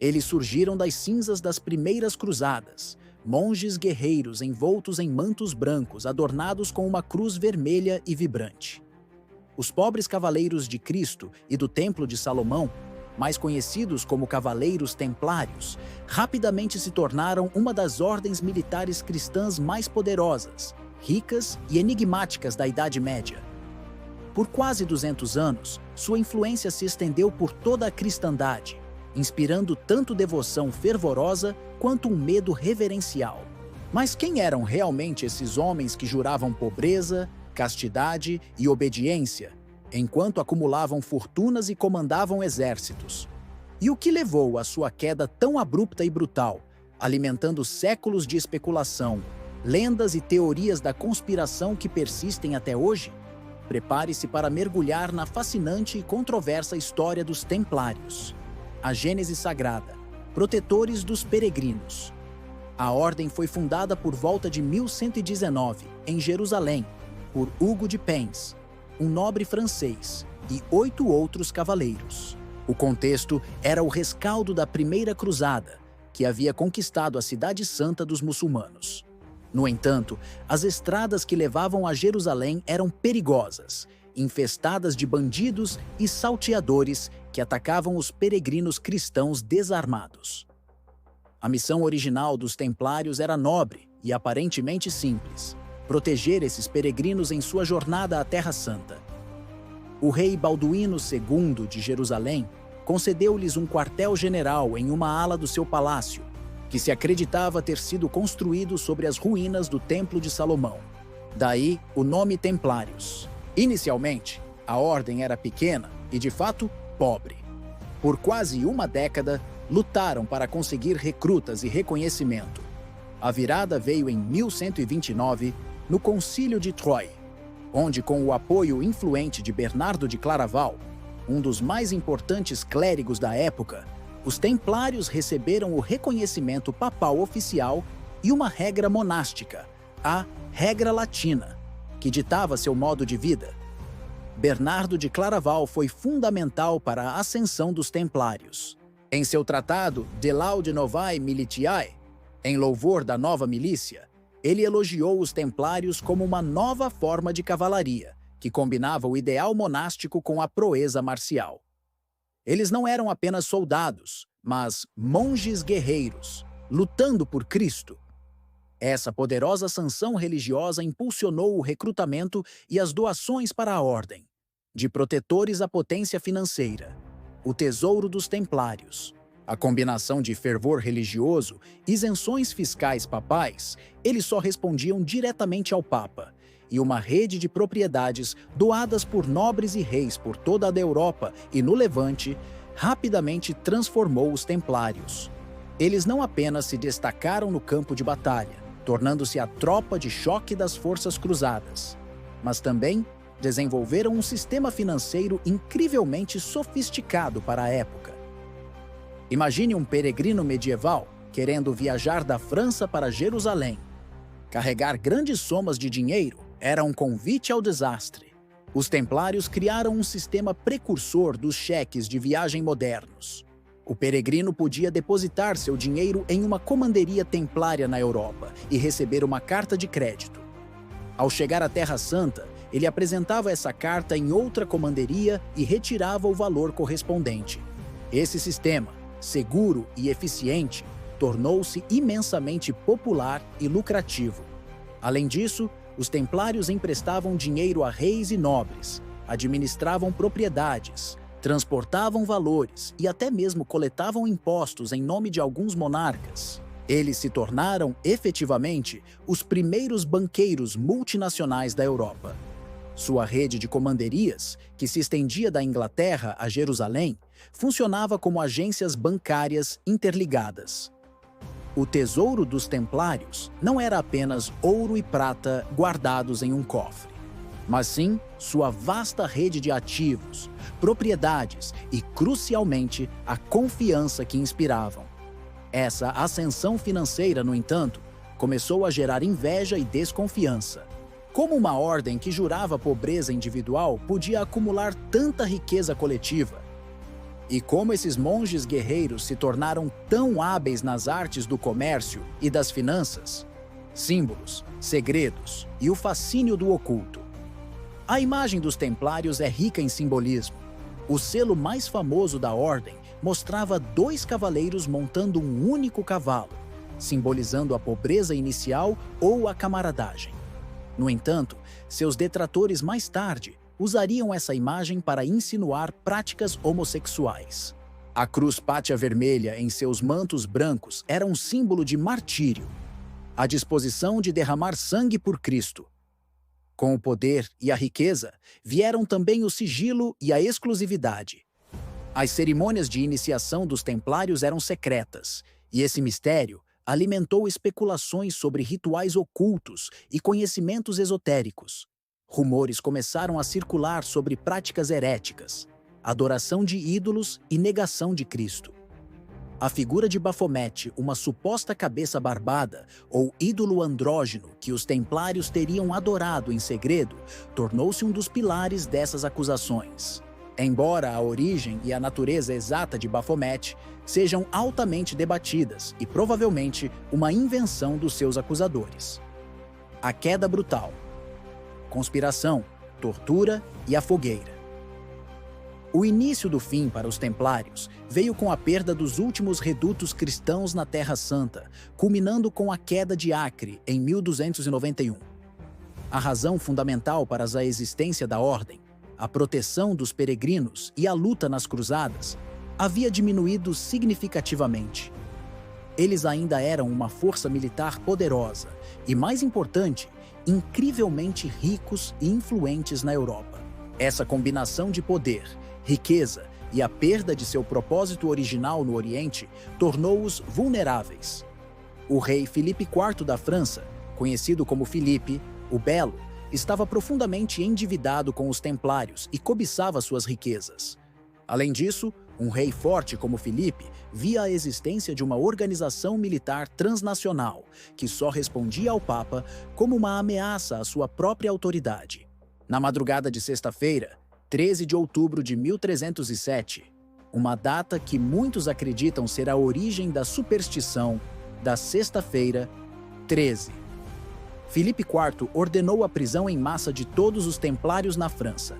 Eles surgiram das cinzas das primeiras cruzadas, monges guerreiros envoltos em mantos brancos adornados com uma cruz vermelha e vibrante. Os pobres cavaleiros de Cristo e do Templo de Salomão, mais conhecidos como Cavaleiros Templários, rapidamente se tornaram uma das ordens militares cristãs mais poderosas, ricas e enigmáticas da Idade Média. Por quase 200 anos, sua influência se estendeu por toda a cristandade, inspirando tanto devoção fervorosa quanto um medo reverencial. Mas quem eram realmente esses homens que juravam pobreza, castidade e obediência, enquanto acumulavam fortunas e comandavam exércitos? E o que levou à sua queda tão abrupta e brutal, alimentando séculos de especulação, lendas e teorias da conspiração que persistem até hoje? Prepare-se para mergulhar na fascinante e controversa história dos Templários. A Gênese Sagrada, protetores dos peregrinos. A ordem foi fundada por volta de 1119, em Jerusalém, por Hugo de Pence, um nobre francês, e 8 outros cavaleiros. O contexto era o rescaldo da Primeira Cruzada, que havia conquistado a Cidade Santa dos muçulmanos. No entanto, as estradas que levavam a Jerusalém eram perigosas, infestadas de bandidos e salteadores que atacavam os peregrinos cristãos desarmados. A missão original dos Templários era nobre e aparentemente simples: proteger esses peregrinos em sua jornada à Terra Santa. O rei Balduíno II de Jerusalém concedeu-lhes um quartel-general em uma ala do seu palácio, que se acreditava ter sido construído sobre as ruínas do Templo de Salomão. Daí o nome Templários. Inicialmente, a ordem era pequena e, de fato, pobre. Por quase uma década, lutaram para conseguir recrutas e reconhecimento. A virada veio em 1129, no Concílio de Troyes, onde, com o apoio influente de Bernardo de Claraval, um dos mais importantes clérigos da época, os Templários receberam o reconhecimento papal oficial e uma regra monástica, a Regra Latina, que ditava seu modo de vida. Bernardo de Claraval foi fundamental para a ascensão dos Templários. Em seu tratado De Laude Novae Militiae, em louvor da nova milícia, ele elogiou os Templários como uma nova forma de cavalaria, que combinava o ideal monástico com a proeza marcial. Eles não eram apenas soldados, mas monges guerreiros, lutando por Cristo. Essa poderosa sanção religiosa impulsionou o recrutamento e as doações para a ordem, de protetores à potência financeira, o tesouro dos Templários. A combinação de fervor religioso e isenções fiscais papais, eles só respondiam diretamente ao Papa, e uma rede de propriedades doadas por nobres e reis por toda a Europa e no Levante rapidamente transformou os Templários. Eles não apenas se destacaram no campo de batalha, tornando-se a tropa de choque das forças cruzadas, mas também desenvolveram um sistema financeiro incrivelmente sofisticado para a época. Imagine um peregrino medieval querendo viajar da França para Jerusalém. Carregar grandes somas de dinheiro era um convite ao desastre. Os Templários criaram um sistema precursor dos cheques de viagem modernos. O peregrino podia depositar seu dinheiro em uma comanderia templária na Europa e receber uma carta de crédito. Ao chegar à Terra Santa, ele apresentava essa carta em outra comanderia e retirava o valor correspondente. Esse sistema, seguro e eficiente, tornou-se imensamente popular e lucrativo. Além disso, os Templários emprestavam dinheiro a reis e nobres, administravam propriedades, transportavam valores e até mesmo coletavam impostos em nome de alguns monarcas. Eles se tornaram, efetivamente, os primeiros banqueiros multinacionais da Europa. Sua rede de comanderias, que se estendia da Inglaterra a Jerusalém, funcionava como agências bancárias interligadas. O tesouro dos Templários não era apenas ouro e prata guardados em um cofre, mas sim sua vasta rede de ativos, propriedades e, crucialmente, a confiança que inspiravam. Essa ascensão financeira, no entanto, começou a gerar inveja e desconfiança. Como uma ordem que jurava pobreza individual podia acumular tanta riqueza coletiva? E como esses monges guerreiros se tornaram tão hábeis nas artes do comércio e das finanças, símbolos, segredos e o fascínio do oculto. A imagem dos templários é rica em simbolismo. O selo mais famoso da ordem mostrava 2 cavaleiros montando um único cavalo, simbolizando a pobreza inicial ou a camaradagem. No entanto, seus detratores mais tarde usariam essa imagem para insinuar práticas homossexuais. A cruz pátia vermelha em seus mantos brancos era um símbolo de martírio, a disposição de derramar sangue por Cristo. Com o poder e a riqueza, vieram também o sigilo e a exclusividade. As cerimônias de iniciação dos templários eram secretas, e esse mistério alimentou especulações sobre rituais ocultos e conhecimentos esotéricos. Rumores começaram a circular sobre práticas heréticas, adoração de ídolos e negação de Cristo. A figura de Baphomet, uma suposta cabeça barbada ou ídolo andrógeno que os templários teriam adorado em segredo, tornou-se um dos pilares dessas acusações. Embora a origem e a natureza exata de Baphomet sejam altamente debatidas e provavelmente uma invenção dos seus acusadores. A queda brutal, conspiração, tortura e a fogueira. O início do fim para os templários veio com a perda dos últimos redutos cristãos na Terra Santa, culminando com a queda de Acre em 1291. A razão fundamental para a existência da ordem, a proteção dos peregrinos e a luta nas cruzadas, havia diminuído significativamente. Eles ainda eram uma força militar poderosa e, mais importante, incrivelmente ricos e influentes na Europa. Essa combinação de poder, riqueza e a perda de seu propósito original no Oriente tornou-os vulneráveis. O rei Filipe IV da França, conhecido como Filipe, o Belo, estava profundamente endividado com os templários e cobiçava suas riquezas. Além disso, um rei forte como Filipe via a existência de uma organização militar transnacional que só respondia ao Papa como uma ameaça à sua própria autoridade. Na madrugada de sexta-feira, 13 de outubro de 1307, uma data que muitos acreditam ser a origem da superstição da Sexta-feira 13. Filipe IV ordenou a prisão em massa de todos os templários na França.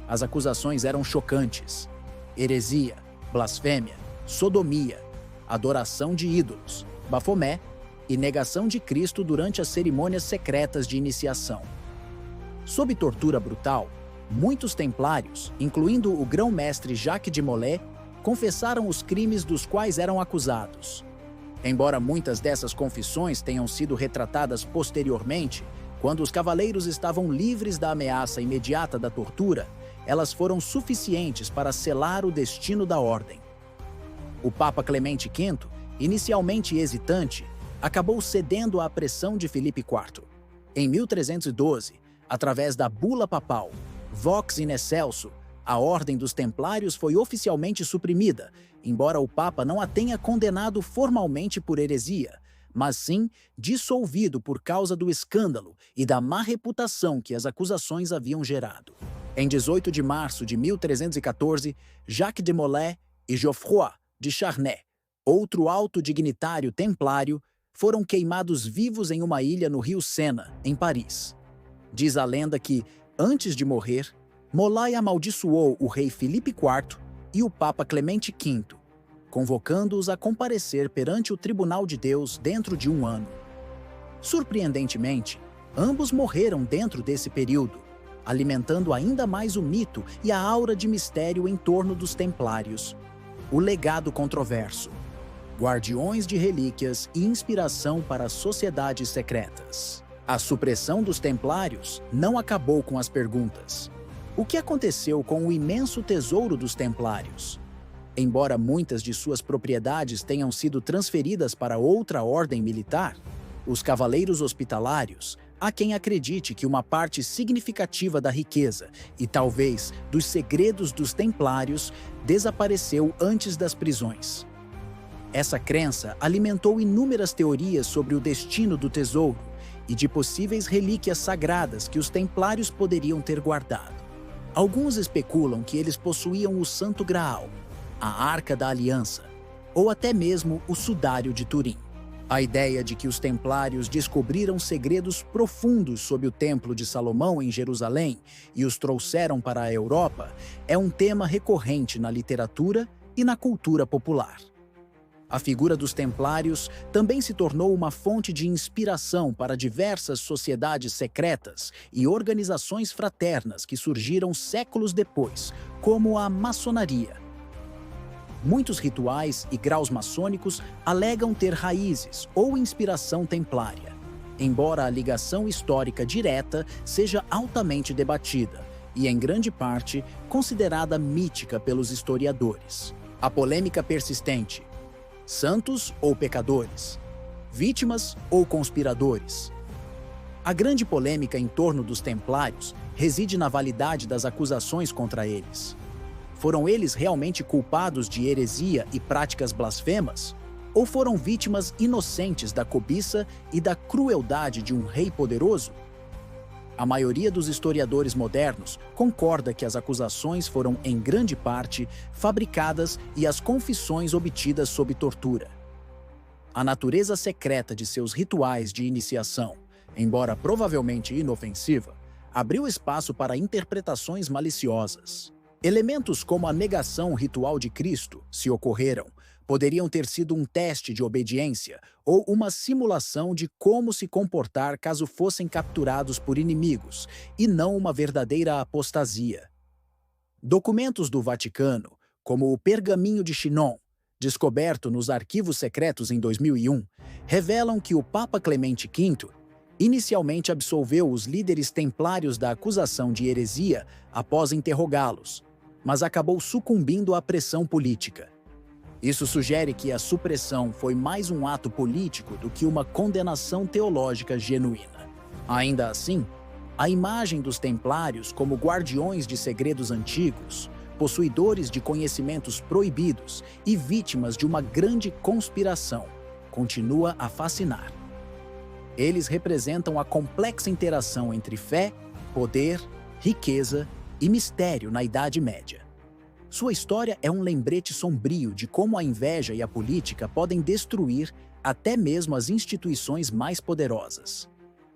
As acusações eram chocantes: heresia, blasfêmia, sodomia, adoração de ídolos, Baphomet e negação de Cristo durante as cerimônias secretas de iniciação. Sob tortura brutal, muitos templários, incluindo o grão-mestre Jacques de Molay, confessaram os crimes dos quais eram acusados. Embora muitas dessas confissões tenham sido retratadas posteriormente, quando os cavaleiros estavam livres da ameaça imediata da tortura, elas foram suficientes para selar o destino da ordem. O Papa Clemente V, inicialmente hesitante, acabou cedendo à pressão de Filipe IV. Em 1312, através da bula papal Vox in Excelso, a Ordem dos Templários foi oficialmente suprimida, embora o Papa não a tenha condenado formalmente por heresia, mas sim dissolvido por causa do escândalo e da má reputação que as acusações haviam gerado. Em 18 de março de 1314, Jacques de Molay e Geoffroy de Charnay, outro alto dignitário templário, foram queimados vivos em uma ilha no rio Sena, em Paris. Diz a lenda que, antes de morrer, Molay amaldiçoou o rei Filipe IV e o Papa Clemente V, convocando-os a comparecer perante o Tribunal de Deus dentro de um ano. Surpreendentemente, ambos morreram dentro desse período, alimentando ainda mais o mito e a aura de mistério em torno dos templários. O legado controverso, guardiões de relíquias e inspiração para as sociedades secretas. A supressão dos templários não acabou com as perguntas. O que aconteceu com o imenso tesouro dos templários? Embora muitas de suas propriedades tenham sido transferidas para outra ordem militar, os cavaleiros hospitalários, há quem acredite que uma parte significativa da riqueza e talvez dos segredos dos templários desapareceu antes das prisões. Essa crença alimentou inúmeras teorias sobre o destino do tesouro e de possíveis relíquias sagradas que os templários poderiam ter guardado. Alguns especulam que eles possuíam o Santo Graal, a Arca da Aliança, ou até mesmo o Sudário de Turim. A ideia de que os templários descobriram segredos profundos sobre o Templo de Salomão em Jerusalém e os trouxeram para a Europa é um tema recorrente na literatura e na cultura popular. A figura dos templários também se tornou uma fonte de inspiração para diversas sociedades secretas e organizações fraternas que surgiram séculos depois, como a maçonaria. Muitos rituais e graus maçônicos alegam ter raízes ou inspiração templária, embora a ligação histórica direta seja altamente debatida e, em grande parte, considerada mítica pelos historiadores. A polêmica persistente: santos ou pecadores? Vítimas ou conspiradores? A grande polêmica em torno dos templários reside na validade das acusações contra eles. Foram eles realmente culpados de heresia e práticas blasfemas? Ou foram vítimas inocentes da cobiça e da crueldade de um rei poderoso? A maioria dos historiadores modernos concorda que as acusações foram, em grande parte, fabricadas e as confissões obtidas sob tortura. A natureza secreta de seus rituais de iniciação, embora provavelmente inofensiva, abriu espaço para interpretações maliciosas. Elementos como a negação ritual de Cristo, se ocorreram, poderiam ter sido um teste de obediência ou uma simulação de como se comportar caso fossem capturados por inimigos, e não uma verdadeira apostasia. Documentos do Vaticano, como o Pergaminho de Chinon, descoberto nos arquivos secretos em 2001, revelam que o Papa Clemente V inicialmente absolveu os líderes templários da acusação de heresia após interrogá-los, mas acabou sucumbindo à pressão política. Isso sugere que a supressão foi mais um ato político do que uma condenação teológica genuína. Ainda assim, a imagem dos templários como guardiões de segredos antigos, possuidores de conhecimentos proibidos e vítimas de uma grande conspiração continua a fascinar. Eles representam a complexa interação entre fé, poder, riqueza e mistério na Idade Média. Sua história é um lembrete sombrio de como a inveja e a política podem destruir até mesmo as instituições mais poderosas.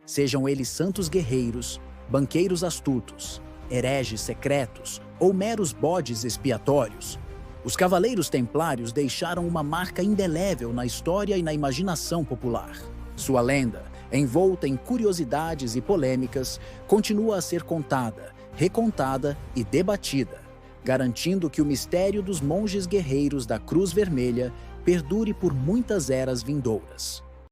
Sejam eles santos guerreiros, banqueiros astutos, hereges secretos ou meros bodes expiatórios, os Cavaleiros Templários deixaram uma marca indelével na história e na imaginação popular. Sua lenda, envolta em curiosidades e polêmicas, continua a ser contada, recontada e debatida, garantindo que o mistério dos monges guerreiros da Cruz Vermelha perdure por muitas eras vindouras.